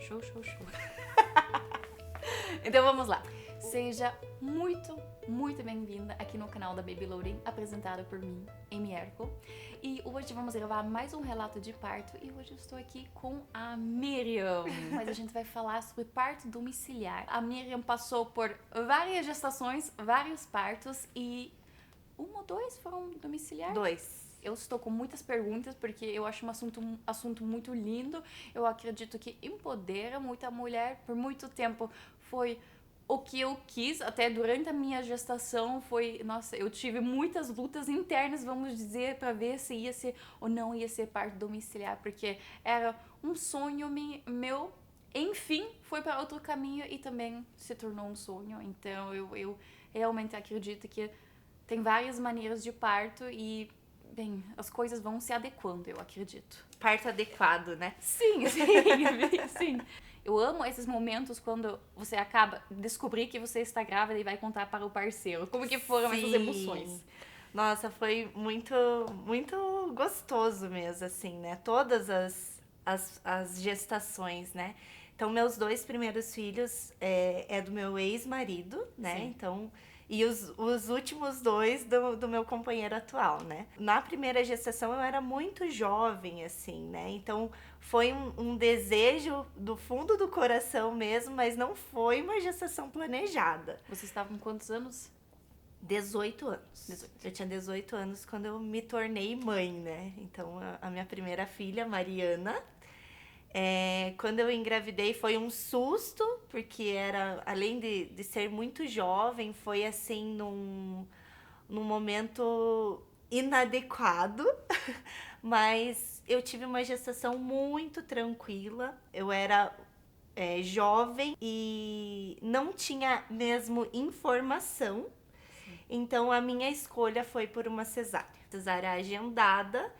Show. Então vamos lá. Seja muito, muito bem-vinda aqui no canal da Baby Loading, apresentado por mim, Amy Erco. E hoje vamos gravar mais um relato de parto e hoje eu estou aqui com a Miriam. Mas a gente vai falar sobre parto domiciliar. A Miriam passou por várias gestações, vários partos e um ou dois foram domiciliar? 2. Eu estou com muitas perguntas porque eu acho um assunto muito lindo. Eu acredito que empodera muita mulher. Por muito tempo foi o que eu quis, até durante a minha gestação foi... Nossa, eu tive muitas lutas internas, vamos dizer, para ver se ia ser ou não ia ser parto domiciliar, porque era um sonho meu. Enfim, foi para outro caminho e também se tornou um sonho. Então, eu realmente acredito que tem várias maneiras de parto e... Bem, as coisas vão se adequando, eu acredito. Parto adequado, né? Sim. Eu amo esses momentos quando você acaba de descobrir que você está grávida e vai contar para o parceiro. Como que foram essas emoções? Nossa, foi muito, muito gostoso mesmo, assim, né? Todas as gestações, né? Então, meus 2 primeiros filhos é do meu ex-marido, né? Sim. Então... E os últimos 2 do meu companheiro atual, né? Na primeira gestação eu era muito jovem, assim, né? Então foi um desejo do fundo do coração mesmo, mas não foi uma gestação planejada. Vocês estavam com quantos anos? 18 anos. 18. Eu tinha 18 anos quando eu me tornei mãe, né? Então a minha primeira filha, Mariana... quando eu engravidei foi um susto, porque era, além de ser muito jovem, foi assim num momento inadequado, mas eu tive uma gestação muito tranquila. Eu era jovem e não tinha mesmo informação, então a minha escolha foi por uma cesárea agendada.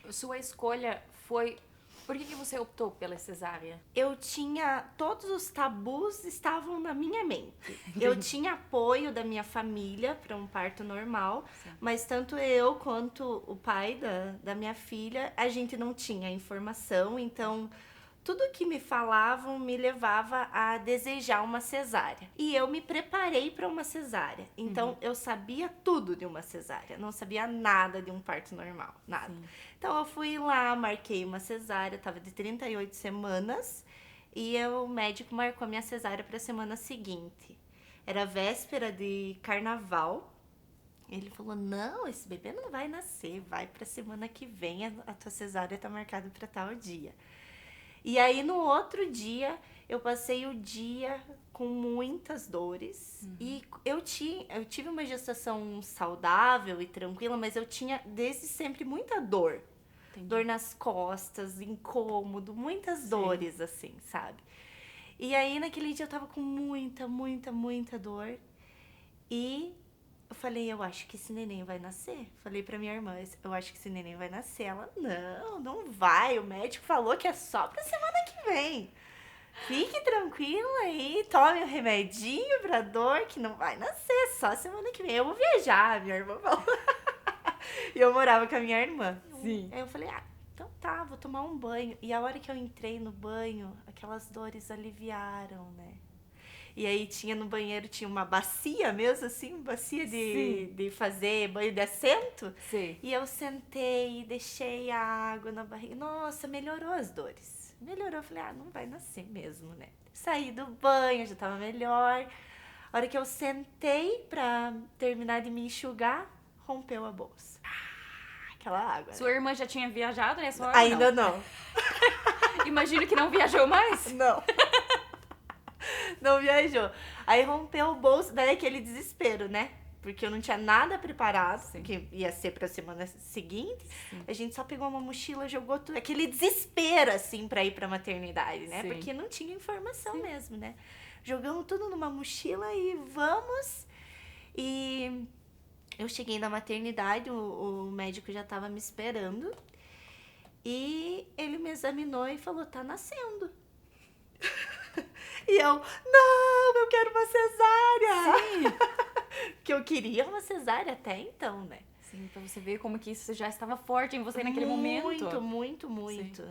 Sua escolha foi... Por que você optou pela cesárea? Eu tinha... Todos os tabus estavam na minha mente. Eu tinha apoio da minha família para um parto normal, Sim. mas tanto eu quanto o pai da minha filha, a gente não tinha informação, então... Tudo que me falavam me levava a desejar uma cesárea. E eu me preparei para uma cesárea. Então, eu sabia tudo de uma cesárea. Não sabia nada de um parto normal. Nada. Sim. Então, eu fui lá, marquei uma cesárea. Tava de 38 semanas. E o médico marcou a minha cesárea para a semana seguinte. Era véspera de carnaval. Ele falou, não, esse bebê não vai nascer. Vai para a semana que vem. A tua cesárea tá marcada para tal dia. E aí, no outro dia, eu passei o dia com muitas dores. E eu tive uma gestação saudável e tranquila, mas eu tinha, desde sempre, muita dor. Entendi. Dor nas costas, incômodo, muitas dores, assim, sabe? E aí, naquele dia, eu tava com muita dor. E... eu falei, eu acho que esse neném vai nascer. Falei pra minha irmã, eu acho que esse neném vai nascer. Ela, não vai. O médico falou que é só pra semana que vem. Fique tranquila aí, tome um remedinho pra dor que não vai nascer, só semana que vem. Eu vou viajar, minha irmã falou. E eu morava com a minha irmã. Sim. Aí eu falei, então tá, vou tomar um banho. E a hora que eu entrei no banho, aquelas dores aliviaram, né? E aí no banheiro tinha uma bacia mesmo, assim, bacia de fazer banho de assento. Sim. E eu sentei e deixei a água na barriga. Nossa, melhorou as dores. Melhorou, eu falei, não vai nascer mesmo, né? Saí do banho, já tava melhor. A hora que eu sentei pra terminar de me enxugar, rompeu a bolsa. Aquela água. Sua irmã já tinha viajado nessa hora? Ainda não. Imagino que não viajou mais. Não. Não viajou. Aí rompeu o bolso, daí aquele desespero, né? Porque eu não tinha nada preparado, que ia ser pra semana seguinte. Sim. A gente só pegou uma mochila, jogou tudo. Aquele desespero, assim, pra ir pra maternidade, né? Sim. Porque não tinha informação mesmo, né? Jogamos tudo numa mochila e vamos. E eu cheguei na maternidade, o médico já tava me esperando. E ele me examinou e falou, tá nascendo. E eu quero uma cesárea. Sim. Que eu queria uma cesárea até então, né? Sim, pra você ver como que isso já estava forte em você naquele momento. Muito.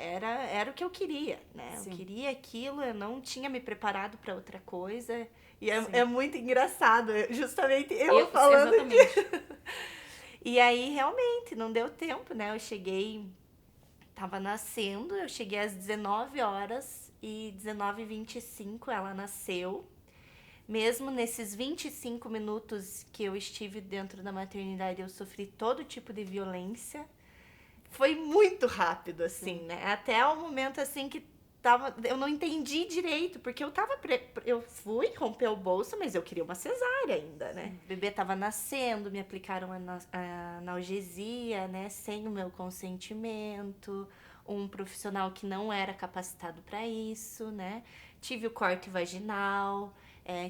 Era o que eu queria, né? Sim. Eu queria aquilo, eu não tinha me preparado para outra coisa. E Sim. é muito engraçado, justamente eu falando. Exatamente. E aí, realmente, não deu tempo, né? Tava nascendo, eu cheguei às 19 horas e 19h25 ela nasceu. Mesmo nesses 25 minutos que eu estive dentro da maternidade, eu sofri todo tipo de violência. Foi muito rápido, assim, Sim. né? Até o momento, assim, que eu não entendi direito, porque eu fui romper o bolso, mas eu queria uma cesárea ainda, né? O bebê tava nascendo, me aplicaram a analgesia, né? Sem o meu consentimento, um profissional que não era capacitado para isso, né? Tive o corte vaginal,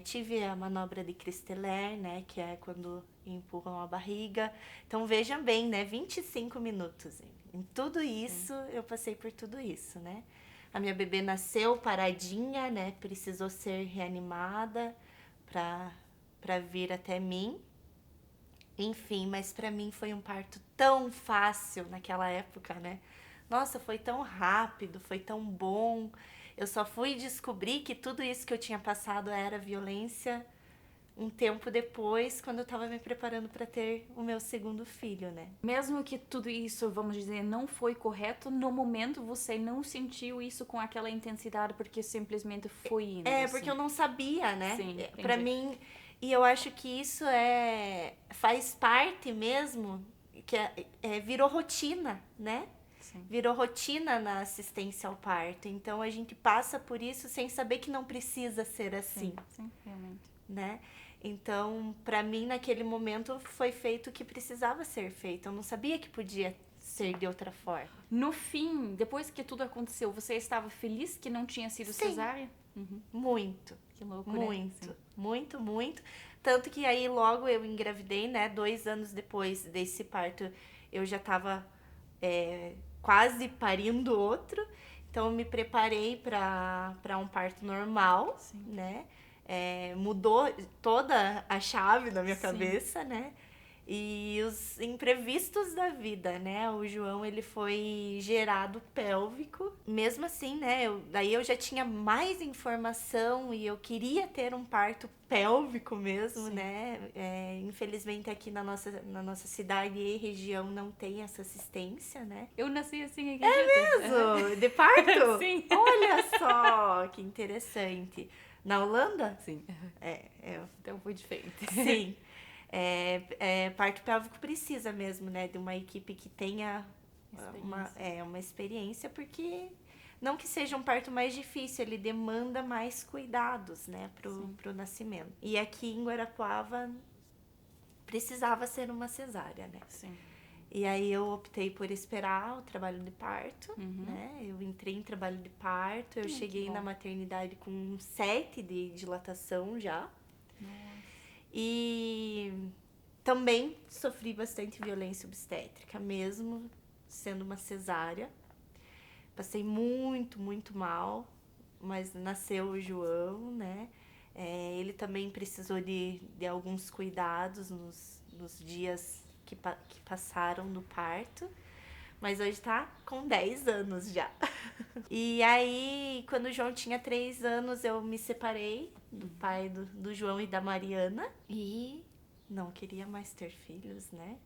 tive a manobra de Christeler, né? Que é quando empurram a barriga. Então, vejam bem, né? 25 minutos. Em tudo isso, eu passei por tudo isso, né? A minha bebê nasceu paradinha, né? Precisou ser reanimada pra vir até mim. Enfim, mas pra mim foi um parto tão fácil naquela época, né? Nossa, foi tão rápido, foi tão bom. Eu só fui descobrir que tudo isso que eu tinha passado era violência um tempo depois, quando eu tava me preparando para ter o meu segundo filho, né? Mesmo que tudo isso, vamos dizer, não foi correto, no momento você não sentiu isso com aquela intensidade porque simplesmente foi indo. Porque eu não sabia, né? Sim, Para mim, e eu acho que isso faz parte mesmo, que virou rotina, né? Sim. Virou rotina na assistência ao parto. Então a gente passa por isso sem saber que não precisa ser assim. Sim, realmente. Né? Então, para mim, naquele momento, foi feito o que precisava ser feito. Eu não sabia que podia ser de outra forma. No fim, depois que tudo aconteceu, você estava feliz que não tinha sido cesárea? Uhum. Muito. Que louco, muito, né? muito. Tanto que aí logo eu engravidei, né? 2 anos depois desse parto, eu já estava quase parindo outro. Então, eu me preparei para um parto normal, né? Mudou toda a chave da minha cabeça, né? E os imprevistos da vida, né? O João, ele foi gerado pélvico. Mesmo assim, né? Daí eu já tinha mais informação e eu queria ter um parto pélvico mesmo, né? Infelizmente aqui na nossa cidade e região não tem essa assistência, né? Eu nasci assim, acredita? É mesmo? De parto? Sim. Olha só, que interessante. Na Holanda? Sim. Então foi diferente. Sim. Parto pélvico precisa mesmo, né? De uma equipe que tenha uma experiência, porque não que seja um parto mais difícil, ele demanda mais cuidados, né? Pro nascimento. E aqui em Guarapuava precisava ser uma cesárea, né? Sim. E aí eu optei por esperar o trabalho de parto, né? Eu entrei em trabalho de parto, eu cheguei na maternidade com 7 de dilatação já. Nossa. E também sofri bastante violência obstétrica, mesmo sendo uma cesárea. Passei muito mal, mas nasceu o João, né? Ele também precisou de alguns cuidados nos dias que passaram do parto, mas hoje tá com 10 anos já. E aí, quando o João tinha 3 anos, eu me separei do pai do João e da Mariana e não queria mais ter filhos, né?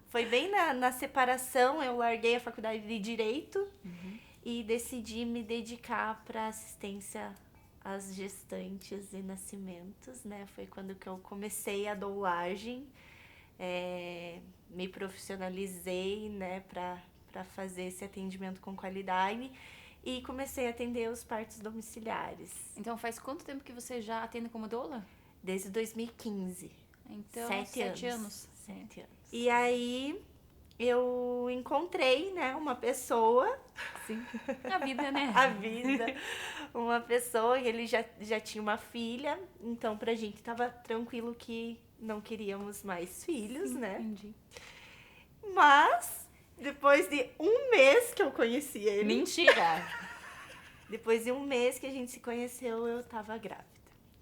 Foi bem na separação, eu larguei a faculdade de Direito e decidi me dedicar para assistência às gestantes e nascimentos, né? Foi quando que eu comecei a doulagem, me profissionalizei, né, para fazer esse atendimento com qualidade e comecei a atender os partos domiciliares. Então faz quanto tempo que você já atende como doula? Desde 2015. Então, 7 anos. 7 anos. E aí eu encontrei, né, uma pessoa. Sim. A vida, né? A vida. Uma pessoa, ele já tinha uma filha, então pra gente tava tranquilo que não queríamos mais filhos, né? Entendi. Mas, depois de 1 mês que eu conheci ele... Mentira! Depois de 1 mês que a gente se conheceu, eu tava grávida.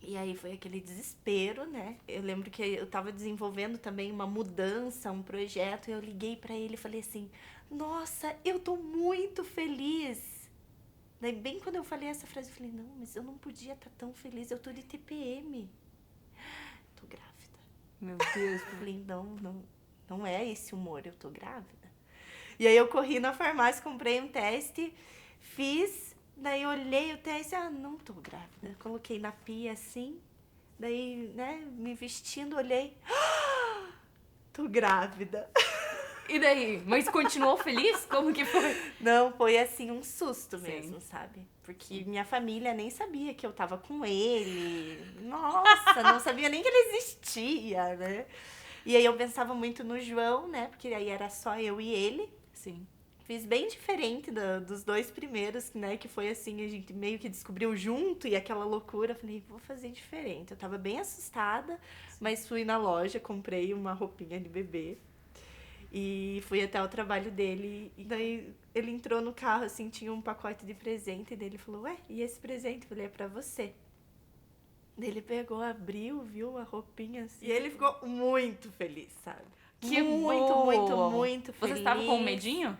E aí foi aquele desespero, né? Eu lembro que eu tava desenvolvendo também uma mudança, um projeto, e eu liguei pra ele e falei assim: "Nossa, eu tô muito feliz". Daí bem quando eu falei essa frase, eu falei: "Não, mas eu não podia estar tão feliz, eu tô de TPM. Tô grávida". Meu Deus. Eu falei: "Não é esse humor, eu tô grávida". E aí eu corri na farmácia, comprei um teste, fiz, daí olhei o teste, não tô grávida. Coloquei na pia assim, daí, né, me vestindo, olhei, tô grávida. E daí? Mas continuou feliz? Como que foi? Não, foi assim um susto Sim. mesmo, sabe? Porque minha família nem sabia que eu tava com ele. Nossa, não sabia nem que ele existia, né? E aí eu pensava muito no João, né? Porque aí era só eu e ele. Sim. Fiz bem diferente dos dois primeiros, né? Que foi assim, a gente meio que descobriu junto e aquela loucura. Falei, vou fazer diferente. Eu tava bem assustada, mas fui na loja, comprei uma roupinha de bebê. E fui até o trabalho dele. E daí ele entrou no carro, assim, tinha um pacote de presente. E daí ele falou, ué, e esse presente? Eu falei, é pra você. Daí ele pegou, abriu, viu a roupinha assim. E ele ficou muito feliz, sabe? Que muito, bom! muito, muito feliz. Você estava com medinho?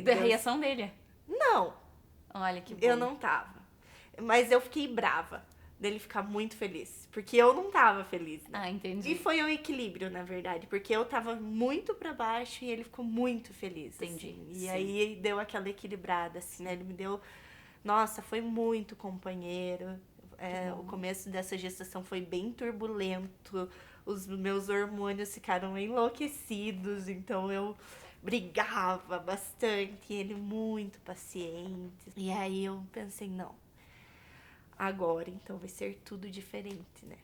Da reação dele? Não, Olha que bom. eu não tava. Mas eu fiquei brava dele ficar muito feliz. Porque eu não tava feliz, né? Ah, entendi. E foi um equilíbrio, na verdade. Porque eu tava muito pra baixo e ele ficou muito feliz. Entendi, Assim. E sim. aí deu aquela equilibrada, assim, né? Ele me deu. Nossa, foi muito companheiro. O começo dessa gestação foi bem turbulento. Os meus hormônios ficaram enlouquecidos. Então eu brigava bastante. Ele muito paciente. E aí eu pensei, não. Agora, então, vai ser tudo diferente, né?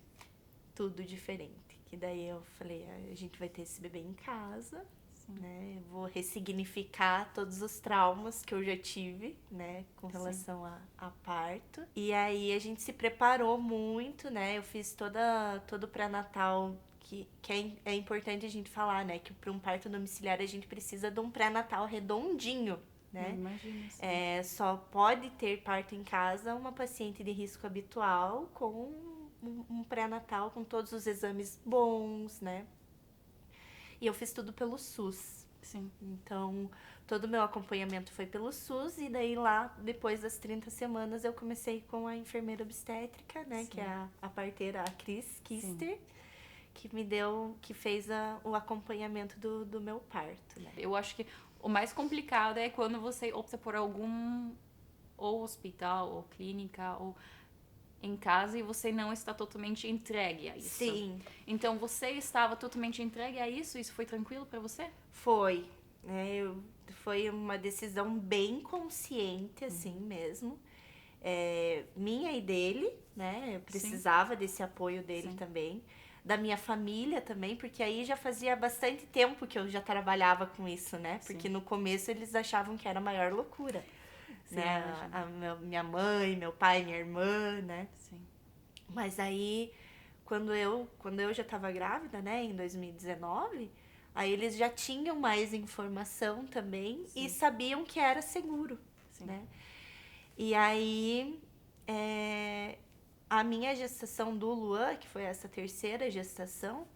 Tudo diferente. Que daí eu falei, a gente vai ter esse bebê em casa, né? Eu vou ressignificar todos os traumas que eu já tive, né? Com relação a parto. E aí a gente se preparou muito, né? Eu fiz todo o pré-natal, que é importante a gente falar, né? Que para um parto domiciliar a gente precisa de um pré-natal redondinho, né? Imagina. Só pode ter parto em casa uma paciente de risco habitual com um pré-natal com todos os exames bons, né? E eu fiz tudo pelo SUS. Sim. Então, todo o meu acompanhamento foi pelo SUS. E daí lá, depois das 30 semanas, eu comecei com a enfermeira obstétrica, né? Sim. Que é a parteira, a Cris Kister. Sim. Que fez o acompanhamento do meu parto, né? Eu acho que o mais complicado é quando você opta por algum ou hospital, ou clínica, ou em casa e você não está totalmente entregue a isso. Sim. Então, você estava totalmente entregue a isso? Isso foi tranquilo para você? Foi. Foi uma decisão bem consciente, assim mesmo. Minha e dele, né? Eu precisava desse apoio dele também. Da minha família também, porque aí já fazia bastante tempo que eu já trabalhava com isso, né? Porque no começo eles achavam que era a maior loucura. Sim, né? Minha mãe, meu pai, minha irmã, né? Sim. Mas aí, quando eu já estava grávida, né? Em 2019, aí eles já tinham mais informação também. Sim. E sabiam que era seguro, sim. Né? E aí, a minha gestação do Luan, que foi essa terceira gestação,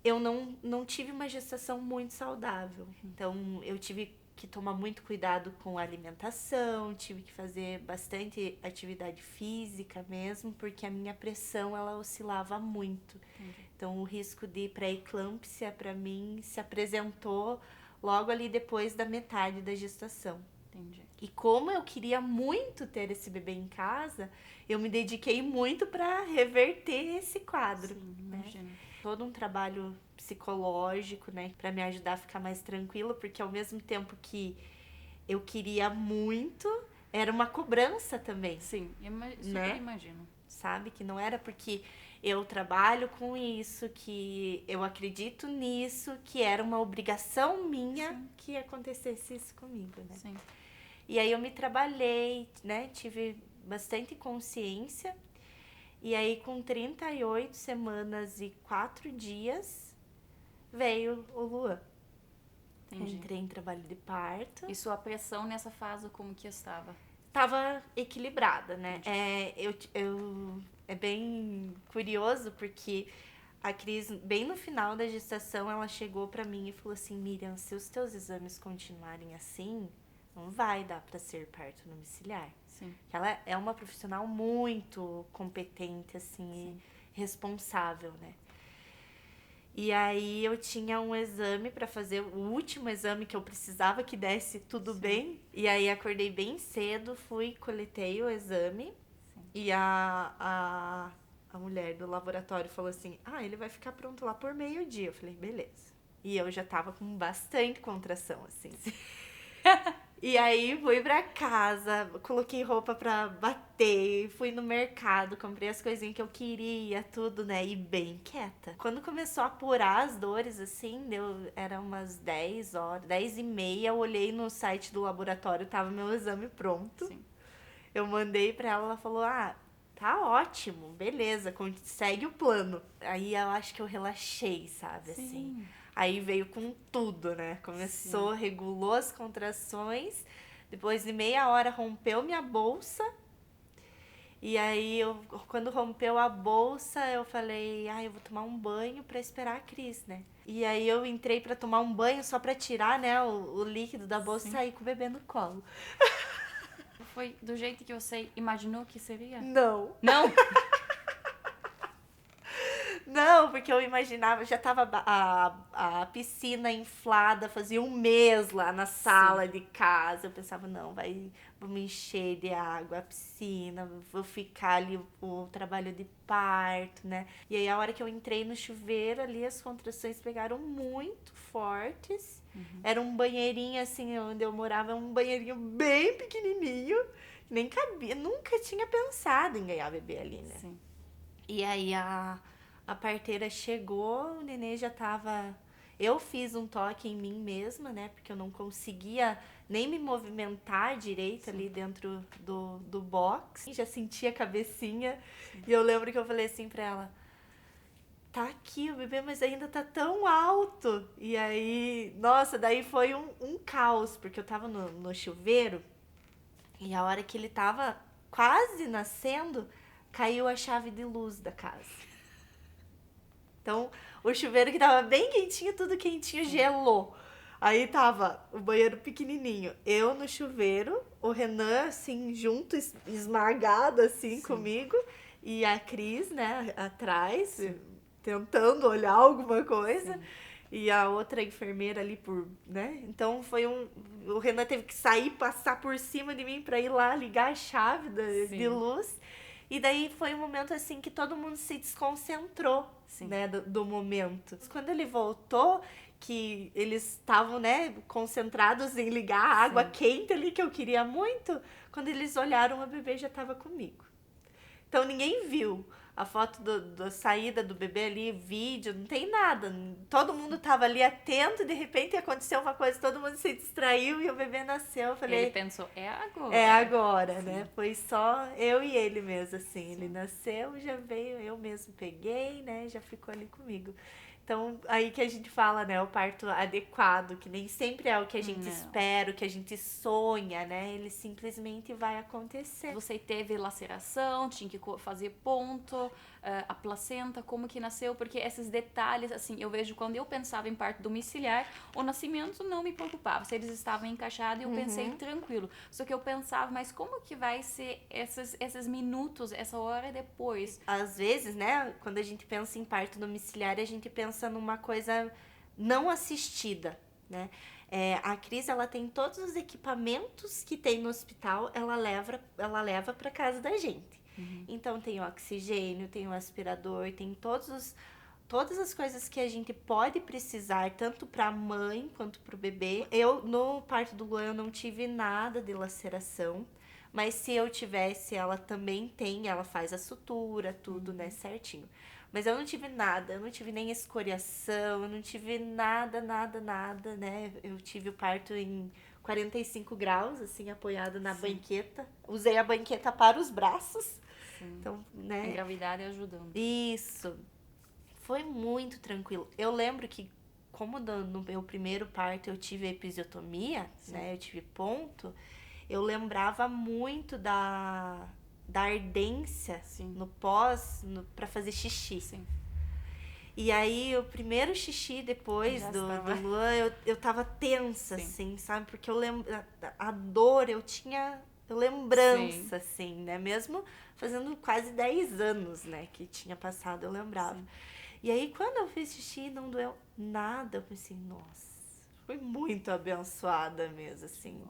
eu não tive uma gestação muito saudável. Então, eu tive que tomar muito cuidado com a alimentação, tive que fazer bastante atividade física mesmo, porque a minha pressão, ela oscilava muito. Entendi. Então, o risco de pré-eclâmpsia, para mim, se apresentou logo ali depois da metade da gestação. Entendi. E como eu queria muito ter esse bebê em casa, eu me dediquei muito para reverter esse quadro. Sim, imagino. Né? Todo um trabalho psicológico, né, para me ajudar a ficar mais tranquila, porque ao mesmo tempo que eu queria muito, era uma cobrança também. Sim, né? Imagino. Sabe? Que não era porque eu trabalho com isso, que eu acredito nisso, que era uma obrigação minha Sim. que acontecesse isso comigo, né? Sim. E aí eu me trabalhei, né? Tive bastante consciência. E aí, com 38 semanas e 4 dias, veio o Luan. Entendi. Entrei em trabalho de parto. E sua pressão nessa fase, como que estava? tava equilibrada, né? É bem curioso porque a Cris, bem no final da gestação, ela chegou pra mim e falou assim: Miriam, se os teus exames continuarem assim, não vai dar pra ser parto domiciliar. Sim. Ela é uma profissional muito competente, assim, Sim. e responsável, né? E aí eu tinha um exame pra fazer, o último exame que eu precisava que desse tudo Sim. bem. E aí acordei bem cedo, coletei o exame. Sim. E a mulher do laboratório falou assim: ele vai ficar pronto lá por meio-dia. Eu falei, beleza. E eu já tava com bastante contração, assim. E aí fui pra casa, coloquei roupa pra bater, fui no mercado, comprei as coisinhas que eu queria, tudo, né? E bem quieta. Quando começou a apurar as dores, assim, era umas 10 horas, 10h30, eu olhei no site do laboratório, tava meu exame pronto. Sim. Eu mandei pra ela falou, tá ótimo, beleza, segue o plano. Aí eu acho que eu relaxei, sabe, Sim. assim. Aí veio com tudo, né? Começou, regulou as contrações. Depois de meia hora rompeu minha bolsa. E aí, quando rompeu a bolsa, eu falei, eu vou tomar um banho pra esperar a Cris, né? E aí eu entrei pra tomar um banho só pra tirar, né, o líquido da bolsa e sair com o bebê no colo. Foi do jeito que você imaginou que seria? Não. Não? Não, porque eu imaginava, já tava a piscina inflada, fazia um mês lá na sala de casa. Eu pensava, não, vamos encher de água a piscina, vou ficar ali o trabalho de parto, né? E aí a hora que eu entrei no chuveiro ali, as contrações pegaram muito fortes. Era um banheirinho assim, onde eu morava, um banheirinho bem pequenininho, nem cabia, nunca tinha pensado em ganhar bebê ali, né? Sim. E aí a parteira chegou, o nenê já tava... Eu fiz um toque em mim mesma, né? Porque eu não conseguia nem me movimentar direito ali dentro do box. Já sentia a cabecinha. E eu lembro que eu falei assim pra ela: tá aqui o bebê, mas ainda tá tão alto. E aí, nossa, daí foi um caos, porque eu tava no chuveiro. E a hora que ele tava quase nascendo, caiu a chave de luz da casa. Então, o chuveiro que tava bem quentinho, tudo quentinho, gelou. Aí tava o banheiro pequenininho, eu no chuveiro, o Renan, assim, junto, esmagado, assim, comigo, e a Cris, né, atrás, tentando olhar alguma coisa. E a outra enfermeira ali né? Então o Renan teve que sair, passar por cima de mim pra ir lá ligar a chave de luz. E daí foi um momento assim que todo mundo se desconcentrou, né, do momento. Quando ele voltou, que eles estavam, né, concentrados em ligar a água quente ali, que eu queria muito, quando eles olharam, a bebê já estava comigo. Então ninguém viu a foto da saída do bebê ali, vídeo, não tem nada. Todo mundo tava ali atento e de repente aconteceu uma coisa, todo mundo se distraiu e o bebê nasceu. Eu falei, Ele pensou, é agora. É agora, né? Foi só eu e ele mesmo, assim. Ele nasceu, já veio, eu mesmo peguei, né? Já ficou ali comigo. Então, aí que a gente fala, né? O parto adequado, que nem sempre é o que a gente espera, o que a gente sonha, né? Ele simplesmente vai acontecer. Você teve laceração, tinha que fazer ponto, a placenta, como que nasceu, porque esses detalhes, assim, eu vejo quando eu pensava em parto domiciliar, o nascimento não me preocupava, se eles estavam encaixados, eu pensei tranquilo. Só que eu pensava, mas como que vai ser esses minutos, essa hora depois? Às vezes, né, quando a gente pensa em parto domiciliar, a gente pensa numa coisa não assistida, né? A Cris, ela tem todos os equipamentos que tem no hospital, ela leva para casa da gente. Então tem o oxigênio, tem o aspirador, tem todas as coisas que a gente pode precisar, tanto para a mãe quanto para o bebê. Eu, no parto do Luan, eu não tive nada de laceração, mas se eu tivesse, ela também tem, ela faz a sutura, tudo, né, certinho. Mas eu não tive nada, eu não tive nem escoriação, eu não tive nada, né? Eu tive o parto em 45 graus, assim, apoiado na banqueta. Usei a banqueta para os braços. Então, né? A gravidade ajudando. Isso. Foi muito tranquilo. Eu lembro que, como no meu primeiro parto eu tive episiotomia, né? Eu tive ponto. eu lembrava muito da ardência Sim. no pós, pra fazer xixi. Sim. E aí, o primeiro xixi depois Já do estava. Luan, eu tava tensa, Sim. assim, sabe? Porque eu lembro, a dor, eu tinha lembrança, assim, né? Mesmo fazendo quase 10 anos, né? Que tinha passado, eu lembrava. Sim. E aí, quando eu fiz xixi, não doeu nada. Eu pensei, nossa, fui muito abençoada mesmo, assim.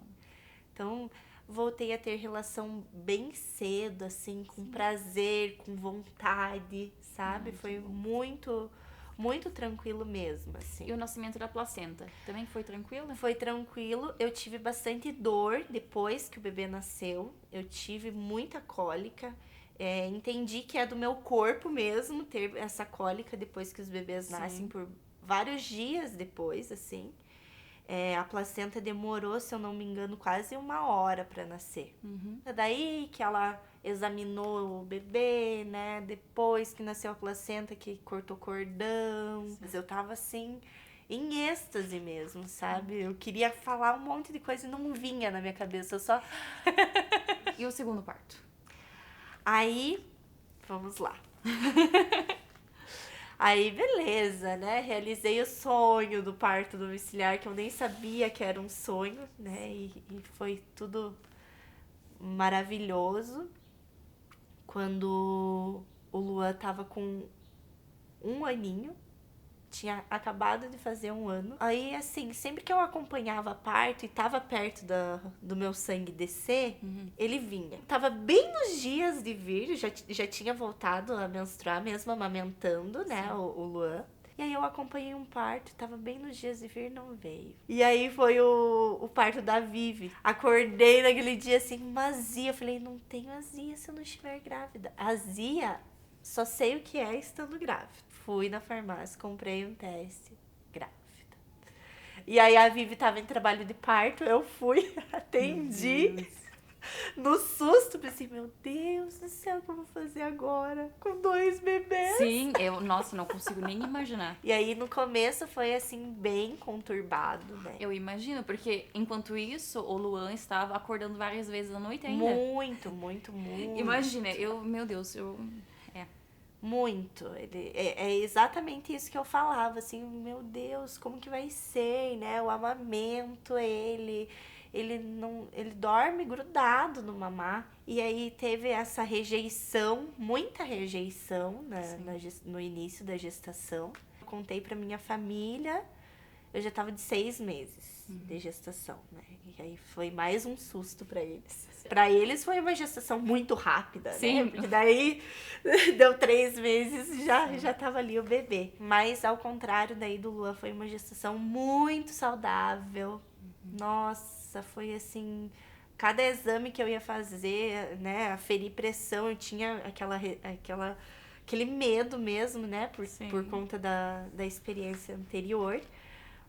Então, voltei a ter relação bem cedo, assim, com prazer, com vontade, sabe? Foi muito, muito tranquilo mesmo, assim. E o nascimento da placenta? Também foi tranquilo? Foi tranquilo, eu tive bastante dor depois que o bebê nasceu, eu tive muita cólica, entendi que é do meu corpo mesmo ter essa cólica depois que os bebês nascem, por vários dias depois, assim. A placenta demorou, se eu não me engano, quase 1 hora para nascer. Daí que ela examinou o bebê, né? Depois que nasceu a placenta, que cortou cordão. Mas eu tava assim, em êxtase mesmo, sabe? Eu queria falar um monte de coisa e não vinha na minha cabeça. Eu só. E o segundo parto? Aí, vamos lá. Aí, beleza, né? Realizei o sonho do parto domiciliar, que eu nem sabia que era um sonho, né? E foi tudo maravilhoso. Quando o Luan tava com 1 aninho, tinha acabado de fazer 1 ano. Aí, assim, sempre que eu acompanhava parto e tava perto do meu sangue descer, ele vinha. Tava bem nos dias de vir, já tinha voltado a menstruar, mesmo amamentando, né, o Luan. E aí eu acompanhei um parto, tava bem nos dias de vir, não veio. E aí foi o parto da Vivi. Acordei naquele dia assim, com uma azia. Eu falei, não tenho azia se eu não estiver grávida. Azia, só sei o que é estando grávida. Fui na farmácia, comprei um teste, grávida. E aí a Vivi tava em trabalho de parto, eu fui, atendi. No susto, pensei, meu Deus do céu, o que eu vou fazer agora? Com 2 bebês? Sim, nossa, não consigo nem imaginar. E aí no começo foi assim, bem conturbado, né? Eu imagino, porque enquanto isso, o Luan estava acordando várias vezes à noite ainda. Muito, muito, muito. Imagina, meu Deus, Muito. É exatamente isso que eu falava, assim, meu Deus, como que vai ser, né? O amamento, ele dorme grudado no mamar. E aí teve essa rejeição, muita rejeição no início da gestação. Eu contei pra minha família, eu já tava de 6 meses de gestação, né? E aí foi mais um susto pra eles. Pra eles foi uma gestação muito rápida, né? Porque daí deu 3 meses e já tava ali o bebê. Mas ao contrário daí do Luan, foi uma gestação muito saudável. Nossa, foi assim, cada exame que eu ia fazer, né, aferir pressão, eu tinha aquele medo mesmo, né, por conta da experiência anterior.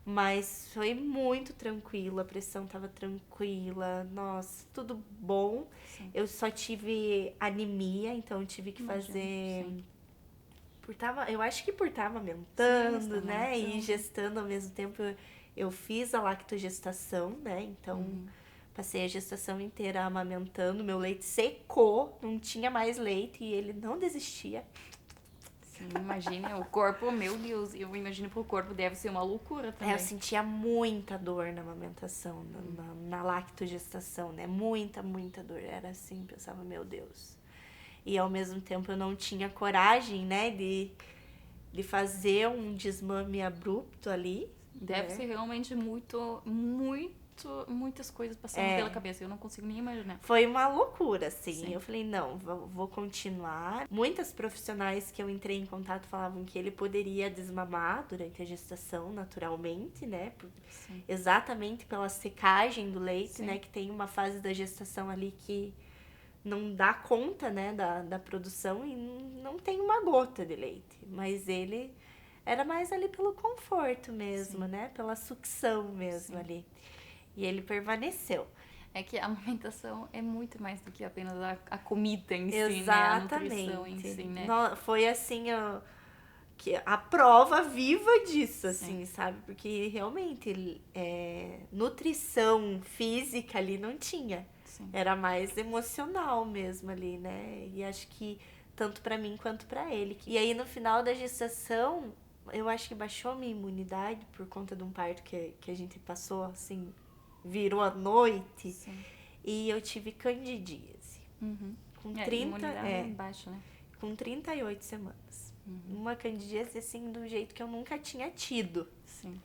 Mas foi muito tranquilo, a pressão tava tranquila, nossa, tudo bom. Sim. Eu só tive anemia, então eu tive que fazer... Eu acho que por estar amamentando, né, e gestando ao mesmo tempo, eu fiz a lactogestação, né, então passei a gestação inteira amamentando, meu leite secou, não tinha mais leite e ele não desistia. Imagina, o corpo, meu Deus, eu imagino que o corpo deve ser uma loucura também. Eu sentia muita dor na amamentação, na lactogestação, né? Muita, muita dor. Era assim, pensava, meu Deus. E ao mesmo tempo eu não tinha coragem, né, de fazer um desmame abrupto ali. Deve ser realmente muitas coisas passando pela cabeça. Eu não consigo nem imaginar. Foi uma loucura, assim. Eu falei, não, vou continuar. Muitas profissionais que eu entrei em contato falavam que ele poderia desmamar durante a gestação, naturalmente, né? Exatamente pela secagem do leite, né? Que tem uma fase da gestação ali que não dá conta, né, da produção e não tem uma gota de leite. Mas ele era mais ali pelo conforto mesmo, né? Pela sucção mesmo ali. E ele permaneceu. É que a amamentação é muito mais do que apenas a comida em si, exatamente, né? A nutrição em si, né? Foi assim, a prova viva disso, assim, sabe? Porque realmente nutrição física ali não tinha. Sim. Era mais emocional mesmo ali, né? E acho que tanto pra mim quanto pra ele. E aí no final da gestação, eu acho que baixou minha imunidade por conta de um parto que a gente passou, assim, virou a noite. Sim. E eu tive candidíase. Uhum. Com A 30, imunidade é baixa, né? com 38 semanas. Uma candidíase, assim, do jeito que eu nunca tinha tido. Sim.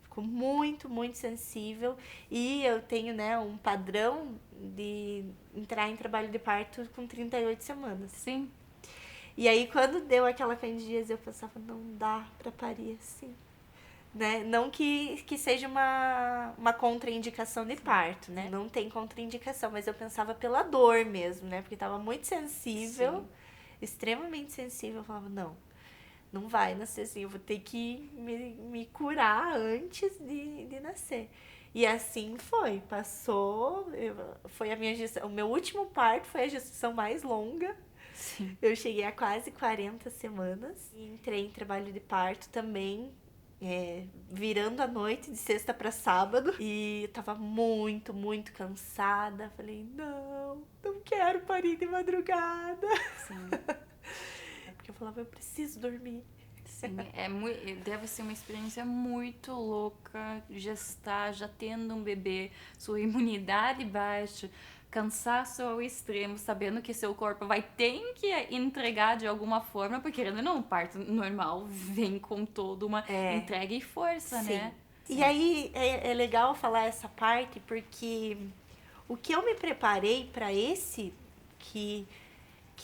Ficou muito, muito sensível. E eu tenho, né, um padrão de entrar em trabalho de parto com 38 semanas. Sim. E aí, quando deu aquela candidíase, eu pensava, não dá pra parir assim. Né? Não que seja uma contraindicação de parto, né? Não tem contraindicação, mas eu pensava pela dor mesmo, né? Porque tava muito sensível, Sim. extremamente sensível. Eu falava, não vai nascer assim, eu vou ter que me curar antes de nascer. E assim foi, passou, foi a minha gestação, o meu último parto foi a gestação mais longa. Sim. Eu cheguei a quase 40 semanas e entrei em trabalho de parto também, virando a noite de sexta para sábado. E eu tava muito, muito cansada. Falei, não quero parir de madrugada. Sim. Porque eu falava, eu preciso dormir. Sim, deve ser uma experiência muito louca gestar, já tendo um bebê, sua imunidade baixa, cansaço ao extremo, sabendo que seu corpo vai ter que entregar de alguma forma, porque querendo ou não, o parto normal vem com toda uma entrega e força, Sim. né? E Sim. aí é legal falar essa parte, porque o que eu me preparei para esse, que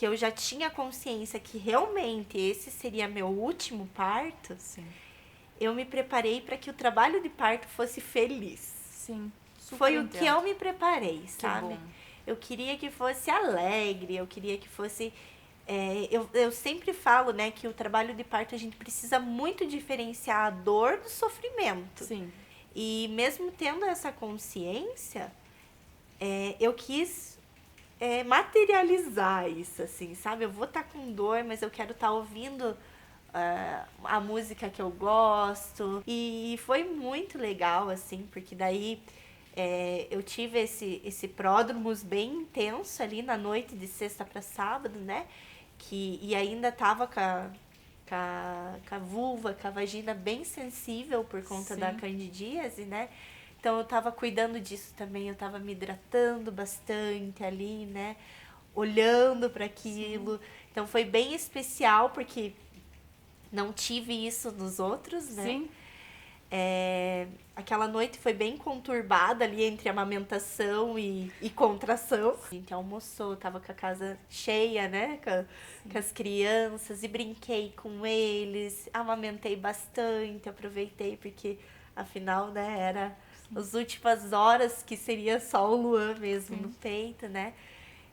eu já tinha consciência que realmente esse seria meu último parto, Sim. eu me preparei para que o trabalho de parto fosse feliz. Sim. Super Foi o entendo. que eu me preparei, sabe? bom. Eu queria que fosse alegre, eu queria que fosse. Eu sempre falo, né, que o trabalho de parto a gente precisa muito diferenciar a dor do sofrimento. Sim. E mesmo tendo essa consciência, eu quis materializar isso, assim, sabe? Eu vou estar com dor, mas eu quero estar ouvindo a música que eu gosto. E foi muito legal, assim, porque daí eu tive esse pródromos bem intenso ali na noite de sexta para sábado, né? E ainda tava com a vulva, com a vagina bem sensível por conta da candidíase, né? Então eu tava cuidando disso também, eu tava me hidratando bastante ali, né? Olhando para aquilo. Sim. Então foi bem especial porque não tive isso nos outros, né? Sim. Aquela noite foi bem conturbada ali entre amamentação e contração. A gente almoçou, tava com a casa cheia, né? Com as crianças e brinquei com eles, amamentei bastante, aproveitei porque afinal, né, era as últimas horas que seria só o Luan mesmo no peito, né?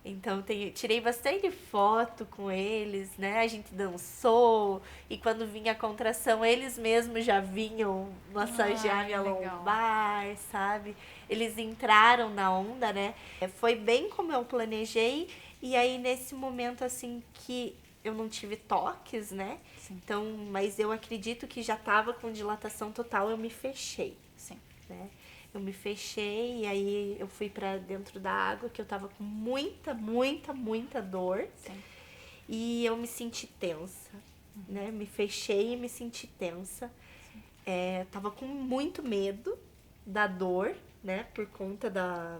Então, tirei bastante foto com eles, né? A gente dançou e quando vinha a contração, eles mesmos já vinham massagear minha lombar, sabe? Eles entraram na onda, né? Foi bem como eu planejei e aí nesse momento, assim, que eu não tive toques, né? Sim. Então, mas eu acredito que já tava com dilatação total, eu me fechei. Sim. Né? Eu me fechei e aí eu fui pra dentro da água, que eu tava com muita, muita, muita dor. Sim. E eu me senti tensa, né? Me fechei e me senti tensa. Tava com muito medo da dor, né? Por conta da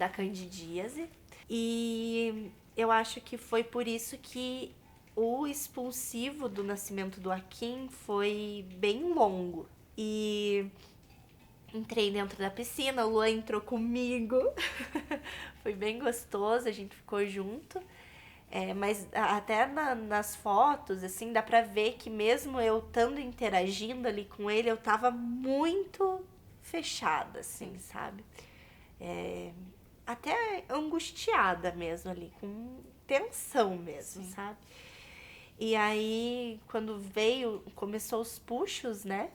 candidíase. E eu acho que foi por isso que o expulsivo do nascimento do Akin foi bem longo. E entrei dentro da piscina, o Luan entrou comigo. Foi bem gostoso, a gente ficou junto. Mas até nas fotos, assim, dá pra ver que mesmo eu estando interagindo ali com ele, eu tava muito fechada, assim, sabe? Até angustiada mesmo ali, com tensão mesmo, sabe? E aí, quando começou os puxos, né?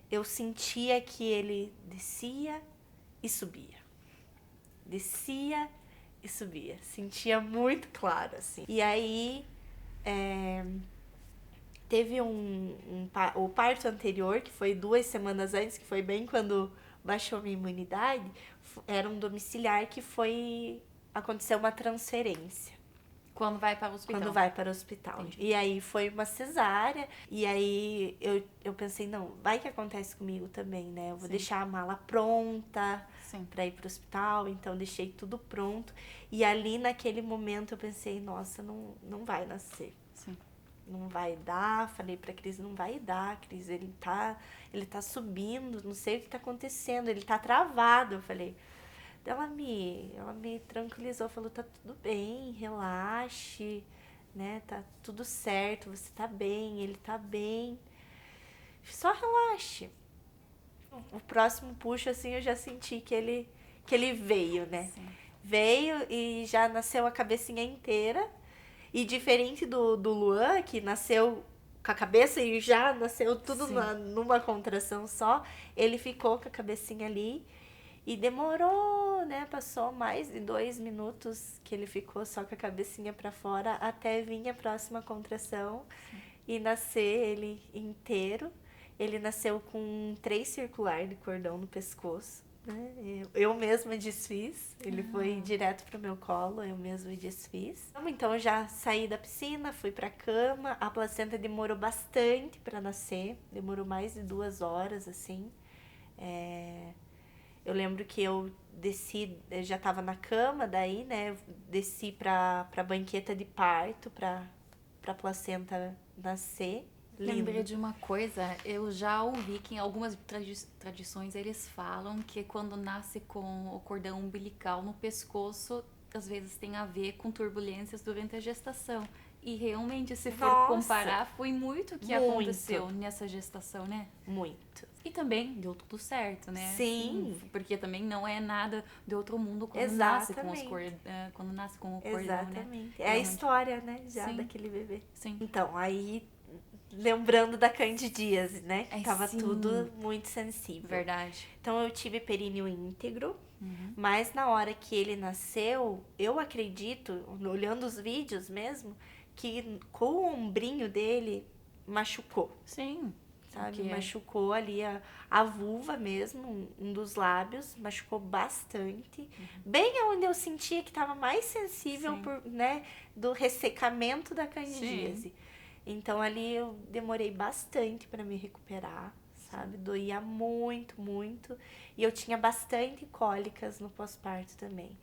Eu sentia que ele descia e subia. Descia e subia. Sentia muito claro, assim. E aí, teve o parto anterior, que foi 2 semanas antes, que foi bem quando baixou minha imunidade, era um domiciliar que aconteceu uma transferência. Quando vai para o hospital. Quando vai para o hospital. Entendi. E aí foi uma cesárea. E aí eu pensei, não, vai que acontece comigo também, né? Eu vou deixar a mala pronta para ir para o hospital. Então deixei tudo pronto. E ali naquele momento eu pensei, nossa, não vai nascer. Sim. Não vai dar. Falei pra Cris, não vai dar, Cris. Ele tá subindo, não sei o que tá acontecendo. Ele tá travado. Eu falei... Ela me tranquilizou, falou, tá tudo bem, relaxe, né, tá tudo certo, você tá bem, ele tá bem, só relaxe. O próximo puxo, assim, eu já senti que ele veio, né, Sim. Veio e já nasceu a cabecinha inteira, e diferente do Luan, que nasceu com a cabeça e já nasceu tudo numa contração só, ele ficou com a cabecinha ali. E demorou, né? Passou mais de 2 minutos que ele ficou só com a cabecinha pra fora até vir a próxima contração e nascer ele inteiro. Ele nasceu com 3 circular de cordão no pescoço, né? Eu mesma desfiz. Ele foi direto pro meu colo, eu mesma desfiz. Então eu já saí da piscina, fui pra cama. A placenta demorou bastante pra nascer. Demorou mais de 2 horas, assim. Eu lembro que eu desci, eu já tava na cama daí, né? Desci pra banqueta de parto, pra placenta nascer. Lindo. Lembrei de uma coisa, eu já ouvi que em algumas tradições eles falam que quando nasce com o cordão umbilical no pescoço, às vezes tem a ver com turbulências durante a gestação. E realmente, se for comparar, foi muito o que aconteceu nessa gestação, né? Muito. E também deu tudo certo, né? Sim. Porque também não é nada de outro mundo quando nasce com o cordão, Exatamente. né? É a história, né? Já daquele bebê. Sim. Então, aí, lembrando da candidíase, né? Tava tudo muito sensível. Verdade. Então, eu tive períneo íntegro. Mas na hora que ele nasceu, eu acredito, olhando os vídeos mesmo, que com o ombrinho dele machucou. Sim. Sabe? Machucou ali a vulva mesmo, um dos lábios, machucou bastante. Bem onde eu sentia que estava mais sensível do ressecamento da candidíase. Sim. Então ali eu demorei bastante para me recuperar, sabe? Doía muito, muito. E eu tinha bastante cólicas no pós-parto também.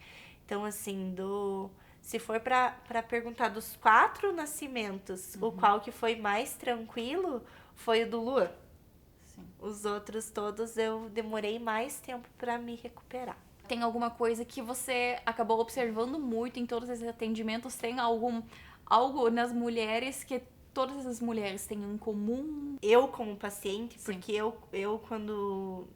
Então, assim, se for para perguntar dos 4 nascimentos, o qual que foi mais tranquilo foi o do Luan. Sim. Os outros todos eu demorei mais tempo para me recuperar. Tem alguma coisa que você acabou observando muito em todos esses atendimentos? Tem algo nas mulheres que todas as mulheres têm em comum? Eu como paciente, porque eu quando...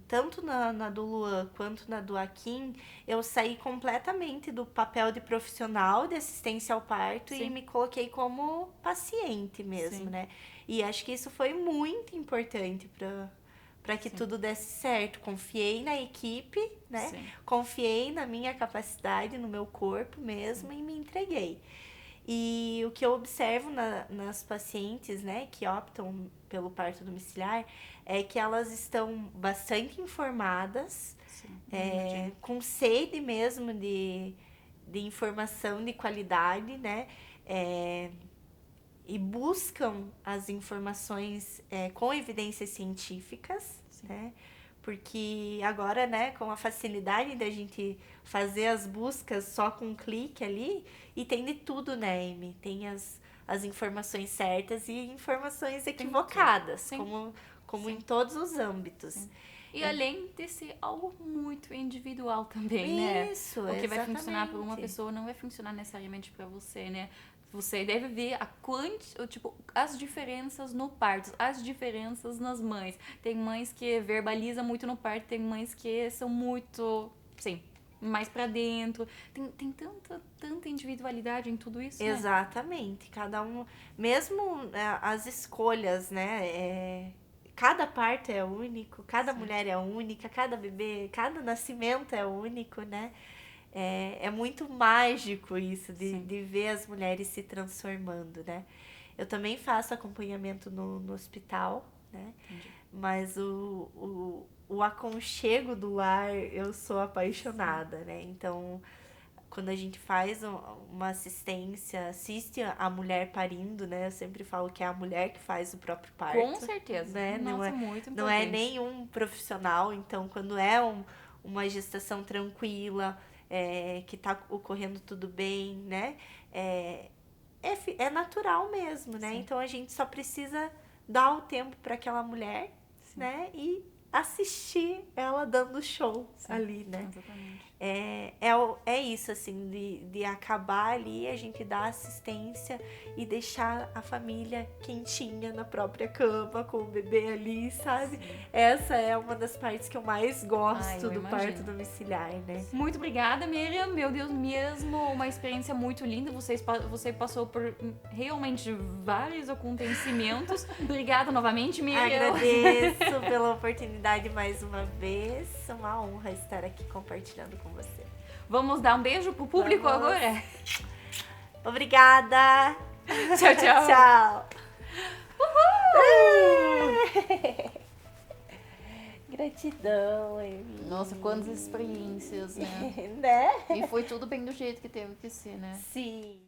Tanto na do Luan quanto na do Akin, eu saí completamente do papel de profissional de assistência ao parto e me coloquei como paciente mesmo, né? E acho que isso foi muito importante para que tudo desse certo. Confiei na equipe, né? Confiei na minha capacidade, no meu corpo mesmo e me entreguei. E o que eu observo nas pacientes, né, que optam pelo parto domiciliar, é que elas estão bastante informadas, com sede mesmo de informação de qualidade, né, e buscam as informações com evidências científicas, né, porque agora, né, com a facilidade da gente fazer as buscas só com um clique ali, e tem de tudo, né, Amy? Tem as informações certas e informações equivocadas, como em todos os âmbitos. Sim. E além de ser algo muito individual também, né? Isso, o que vai funcionar para uma pessoa não vai funcionar necessariamente para você, né? Você deve ver as diferenças no parto, as diferenças nas mães. Tem mães que verbalizam muito no parto, tem mães que são muito, mais pra dentro. Tem tanta individualidade em tudo isso, Exatamente. Né? Cada um, mesmo as escolhas, né? Cada parto é único, cada mulher é única, cada bebê, cada nascimento é único, né? É muito mágico isso de ver as mulheres se transformando, né? Eu também faço acompanhamento no hospital, né? Entendi. Mas o aconchego do lar, eu sou apaixonada, né? Então, quando a gente faz uma assistência, assiste a mulher parindo, né? Eu sempre falo que é a mulher que faz o próprio parto. Com certeza. Né? Nossa, muito Não é importante. nenhum profissional. Então, quando é uma gestação tranquila, que tá ocorrendo tudo bem, né? É natural mesmo, né? Sim. Então, a gente só precisa dar o tempo para aquela mulher, Sim. né? E assistir ela dando show ali, né? Exatamente. É isso, assim, de acabar ali, a gente dar assistência e deixar a família quentinha na própria cama, com o bebê ali, sabe? Sim. Essa é uma das partes que eu mais gosto Eu do imagino. parto domiciliar, né? Muito obrigada, Miriam. Meu Deus, mesmo uma experiência muito linda. Você passou por realmente vários acontecimentos. Obrigada novamente, Miriam. Agradeço pela oportunidade mais uma vez. Uma honra estar aqui compartilhando com você. Vamos dar um beijo pro público agora? Obrigada. Tchau, tchau. Tchau. Uhul! Gratidão, Amy. Nossa, quantas experiências, né? Né? E foi tudo bem do jeito que teve que ser, né? Sim.